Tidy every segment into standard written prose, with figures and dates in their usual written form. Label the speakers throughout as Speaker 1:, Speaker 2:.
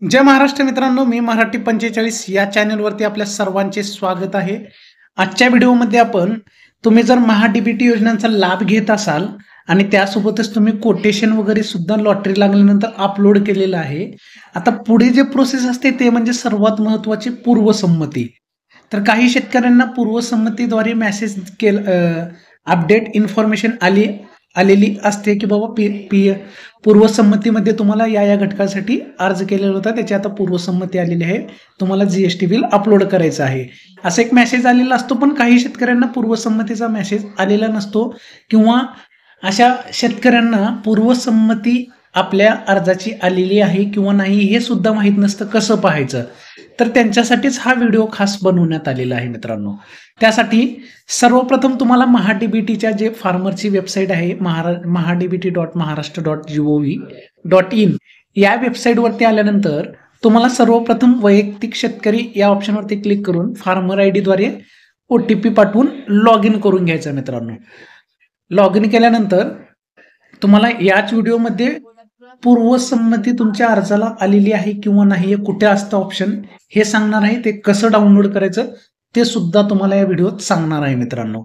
Speaker 1: जय महाराष्ट्र मित्रांनो, मी मराठी 45 या चॅनलवरती आपल्या सर्वांचे स्वागत आहे. आजच्या व्हिडिओमध्ये तुम्ही जर महा-डी-बी-टी योजनांचा लाभ घेत असाल आणि त्यासोबतच तुम्ही कोटेशन वगैरे सुद्धा लॉटरी लागल्यानंतर अपलोड केलेलं आहे. आता पुढे जे प्रोसेस असते ते म्हणजे सर्वात महत्त्वाची पूर्वसंमती. तर काही शेतकऱ्यांना पूर्वसंमतीद्वारे मेसेज अपडेट इन्फॉर्मेशन आलेली असते, की बाबा पूर्वसंमतीमध्ये तुम्हाला या घटकासाठी अर्ज केलेला होता, त्याची आता पूर्वसंमती आलेली आहे. तुम्हाला जीएसटी बिल अपलोड करायचं आहे. असा एक मेसेज आलेला असतो, पण काही शेतकऱ्यांना पूर्वसंमतीचा मेसेज आलेला नसतो किंवा अशा शेतकऱ्यांना पूर्वसंमती आपल्या अर्जाची आलेली आहे किंवा नाही हे सुद्धा माहीत नसतं. कसं पाहायचं? तर त्यांच्यासाठीच हा व्हिडिओ खास बनवण्यात आलेला आहे मित्रांनो. त्यासाठी सर्वप्रथम तुम्हाला महा-डी-बी-टीच्या जे फार्मरची वेबसाईट आहे mahadbt.maharashtra.gov.in या वेबसाईटवरती आल्यानंतर तुम्हाला सर्वप्रथम वैयक्तिक शेतकरी या ऑप्शनवरती क्लिक करून फार्मर आय डीद्वारे OTP पाठवून लॉग इन करून घ्यायचं मित्रांनो. लॉग इन केल्यानंतर तुम्हाला याच व्हिडिओमध्ये पूर्वसंमती तुमच्या अर्जाला आलेली आहे किंवा नाही, कुठे असतं ऑप्शन हे सांगणार आहे. ते कसं डाउनलोड करायचं ते सुद्धा तुम्हाला या व्हिडिओत सांगणार आहे मित्रांनो.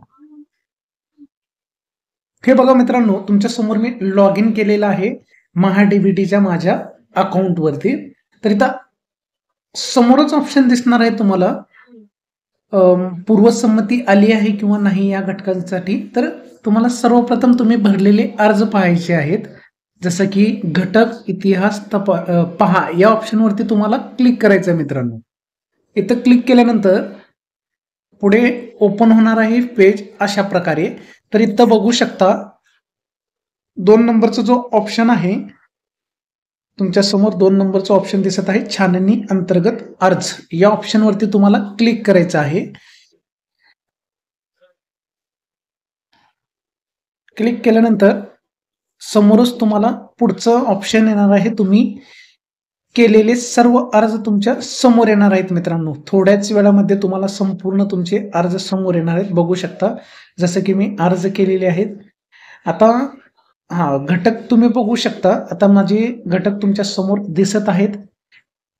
Speaker 1: हे बघा मित्रांनो, तुमच्या समोर मी लॉग इन केलेलं आहे महा-डी-बी-टीच्या माझ्या अकाउंटवरती. तर इथं समोरच ऑप्शन दिसणार आहे तुम्हाला पूर्वसंमती आली आहे किंवा नाही या घटकांसाठी. तर तुम्हाला सर्वप्रथम तुम्ही भरलेले अर्ज पाहायचे आहेत. जसं की घटक इतिहास पहा या ऑप्शनवरती तुम्हाला क्लिक करायचं आहे मित्रांनो. इथं क्लिक केल्यानंतर पुढे ओपन होणार आहे पेज अशा प्रकारे. तर इथं बघू शकता 2 नंबरचा जो ऑप्शन आहे तुमच्या समोर 2 नंबरचा ऑप्शन दिसत आहे, छाननी अंतर्गत अर्ज या ऑप्शनवरती तुम्हाला क्लिक करायचं आहे. क्लिक केल्यानंतर समोरच तुम्हाला पुढचं ऑप्शन येणार आहे. तुम्ही केलेले सर्व अर्ज तुमच्या समोर येणार आहेत मित्रांनो. थोड्याच वेळामध्ये तुम्हाला संपूर्ण तुमचे अर्ज समोर येणार आहेत. बघू शकता जसं की मी अर्ज केलेले आहेत. आता घटक तुम्ही बघू शकता. आता माझे घटक तुमच्या समोर दिसत आहेत.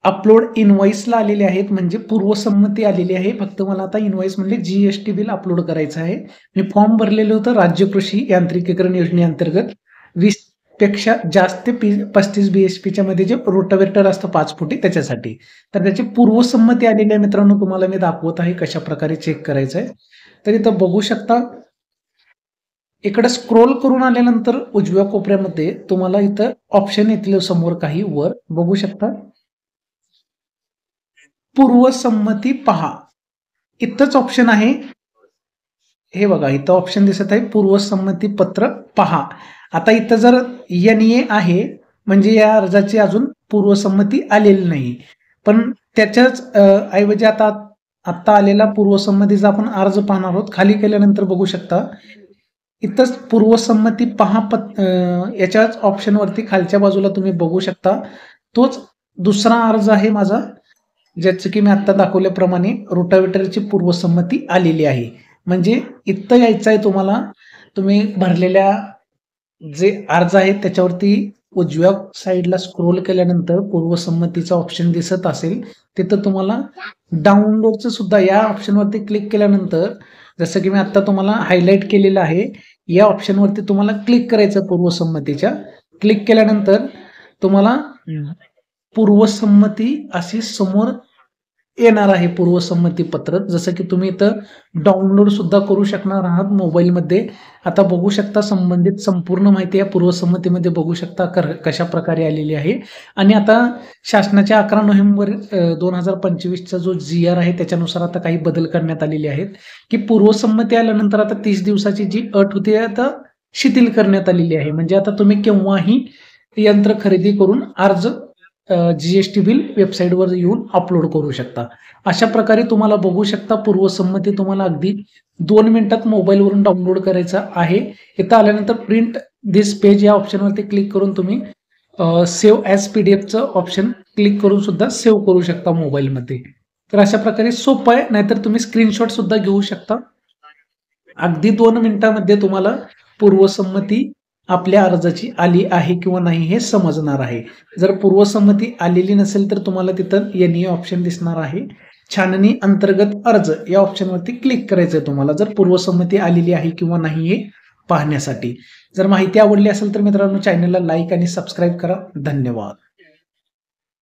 Speaker 1: अपलोड इनवॉइसला आलेले आहेत, म्हणजे पूर्वसंमती आलेली आहे. फक्त मला आता इनवॉइस म्हणजे जीएसटी बिल अपलोड करायचं आहे. मी फॉर्म भरलेलं होतं राज्य कृषी यांत्रिकीकरण योजनेअंतर्गत 20 पेक्षा जास्त 35 BHPच्या मध्ये जे रोटावेटर असतं 5 फुटी त्याच्यासाठी. तर त्याची पूर्वसंमती आलेली आहे मित्रांनो. तुम्हाला मी दाखवत आहे कशा प्रकारे चेक करायचं आहे. तर इथं बघू शकता, इकडे स्क्रोल करून आल्यानंतर उजव्या कोपऱ्यामध्ये तुम्हाला इथं ऑप्शन येतील समोर काही वर बघू शकता, पूर्वसंमती पहा. इथंच ऑप्शन आहे. हे बघा इथं ऑप्शन दिसत आहे पूर्वसंमती पत्र पहा. आता इथं जर NA आहे म्हणजे या अर्जाची अजून पूर्वसंमती आलेली नाही, पण त्याच्याच ऐवजी आता आलेला पूर्वसंमतीचा आपण अर्ज पाहणार आहोत. खाली केल्यानंतर बघू शकता इथंच पूर्वसंमती पहा याच्याच ऑप्शनवरती खालच्या बाजूला तुम्ही बघू शकता तोच दुसरा अर्ज आहे माझा, ज्याचं की मी आता दाखवल्याप्रमाणे रोटावेटरची पूर्वसंमती आलेली आहे. म्हणजे इथं यायचं आहे तुम्हाला. तुम्ही भरलेल्या जे अर्ज आहेत त्याच्यावरती उजव्या साईडला स्क्रोल केल्यानंतर पूर्वसंमतीचा ऑप्शन दिसत असेल, तिथं तुम्हाला डाउनलोडचं सुद्धा या ऑप्शनवरती क्लिक केल्यानंतर, जसं की मी आता तुम्हाला हायलाईट केलेलं आहे, या ऑप्शनवरती तुम्हाला क्लिक करायचं पूर्वसंमतीच्या. क्लिक केल्यानंतर तुम्हाला पूर्वसंमती अशी समोर येणार आहे पूर्वसंमती पत्र. जसं की तुम्ही इथं डाउनलोड सुद्धा करू शकणार आहात मोबाईलमध्ये. आता बघू शकता संबंधित संपूर्ण माहिती या पूर्वसंमतीमध्ये बघू शकता कशा प्रकारे आलेली आहे. आणि आता शासनाच्या 11 नोव्हेंबर 2025चा जो GR आहे त्याच्यानुसार आता काही बदल करण्यात आलेले आहेत, की पूर्वसंमती आल्यानंतर आता 30 दिवसाची जी अट होती आता शिथिल करण्यात आलेली आहे. म्हणजे आता तुम्ही केव्हाही यंत्र खरेदी करून अर्ज जीएसटी बिल वेबसाईटवर येऊन अपलोड करू शकता. अशा प्रकारे तुम्हाला बघू शकता पूर्वसंमती तुम्हाला अगदी 2 मिनिटात मोबाईलवरून डाउनलोड करायचा आहे. इथं आल्यानंतर प्रिंट दिस पेज या ऑप्शनवरती क्लिक करून तुम्ही सेव्ह ॲज PDFचं ऑप्शन क्लिक करून सुद्धा सेव्ह करू शकता मोबाईलमध्ये. तर अशा प्रकारे सोपं आहे. नाहीतर तुम्ही स्क्रीनशॉट सुद्धा घेऊ शकता. अगदी 2 मिनिटामध्ये तुम्हाला पूर्वसंमती आपल्या अर्जाची आली आहे किंवा नाही हे समजणार आहे. जर पूर्वसंमती आलेली नसेल तर तुम्हाला तिथं NA ऑप्शन दिसणार आहे. छाननी अंतर्गत अर्ज या ऑप्शनवरती क्लिक करायचंय तुम्हाला, जर पूर्वसंमती आलेली आहे किंवा नाही हे पाहण्यासाठी. जर माहिती आवडली असेल तर मित्रांनो चॅनलला लाईक आणि सबस्क्राईब करा. धन्यवाद.